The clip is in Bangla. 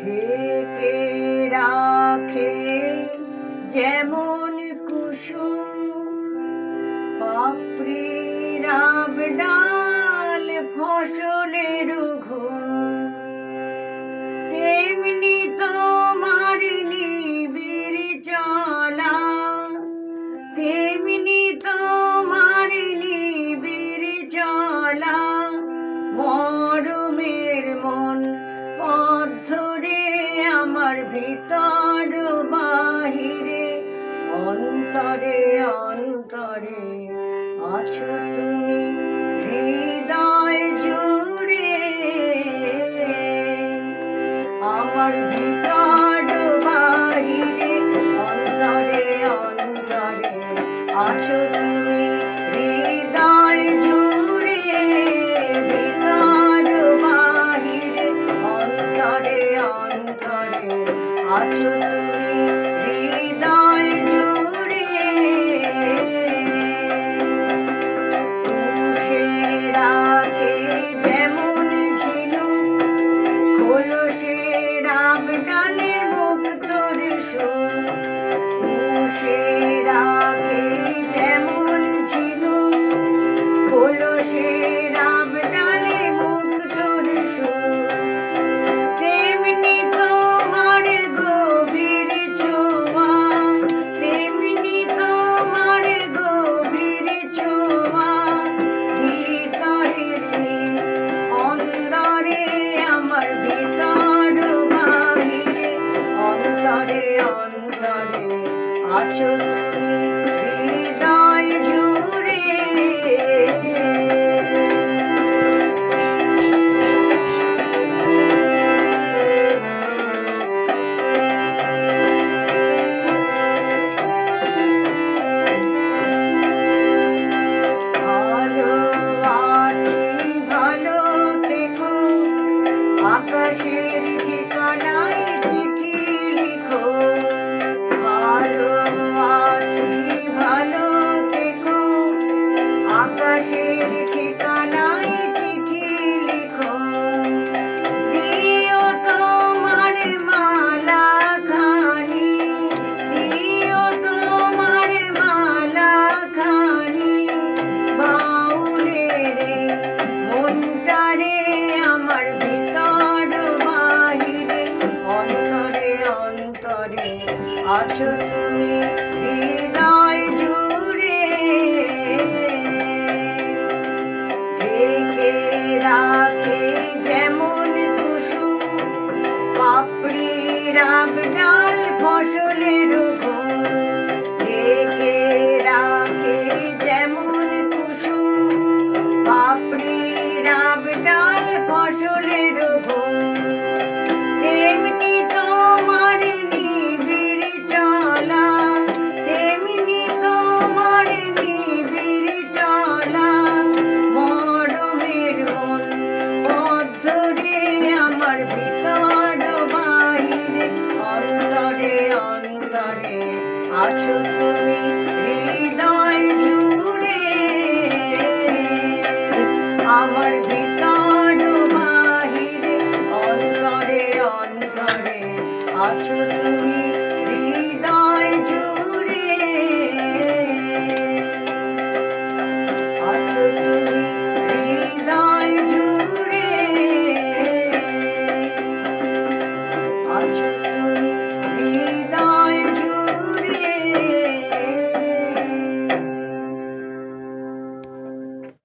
ঢেকে রাখে যেমন কুসুম পাপড়ির ডাল ফসলের ঘুম, তেমনি তোমার নিবিড় চলা, তেমনি তোমার নিবিড় চলা। মরমের মন পথ ধরে আমার ভিতর বাহিরে, অন্তরে অন্তরে আছো তুমি হৃদয় জুড়ে। আমার ভিতর বাহিরে, অন্তরে অন্তরে আছো তুমি হৃদয় জুড়ে। ভিতর বাহিরে, অন্তরে অন্তরে আছো তুমি হৃদয় জুড়ে। তুষের আগে যেমন ঝিনুক, খোলসের ডালে মুক্তোর সুর। তুষের আগে যেমন ঝিনুক, খোলসের ডালে মুক্তোর সুর। তেমনি তোমার গভীর ছোঁয়া, তেমনি তোমার গভীর ছোঁয়া। ভিতরের অন্তরে আমার ভিতর বাহিরে, অন্তরে অন্তরে আছো তুমি হৃদয় জুড়ে। ভালো আছি ভালো থেকো, আকাশের ঠিকানায় চিঠি লিখো। ভালো আছি ভালো থেকো, আকাশের ঠিকানায় চিঠি লিখো। দিও তোমার মালা খানি, দিও তোমার মালা খানি। বাউলের মনটারে আমার ভিতর বাহিরে, অন্তরে অন্তরে আছো তুমি হৃদয় জুড়ে। ঢেকে রাখে যেমন কুসুম পাপড়ির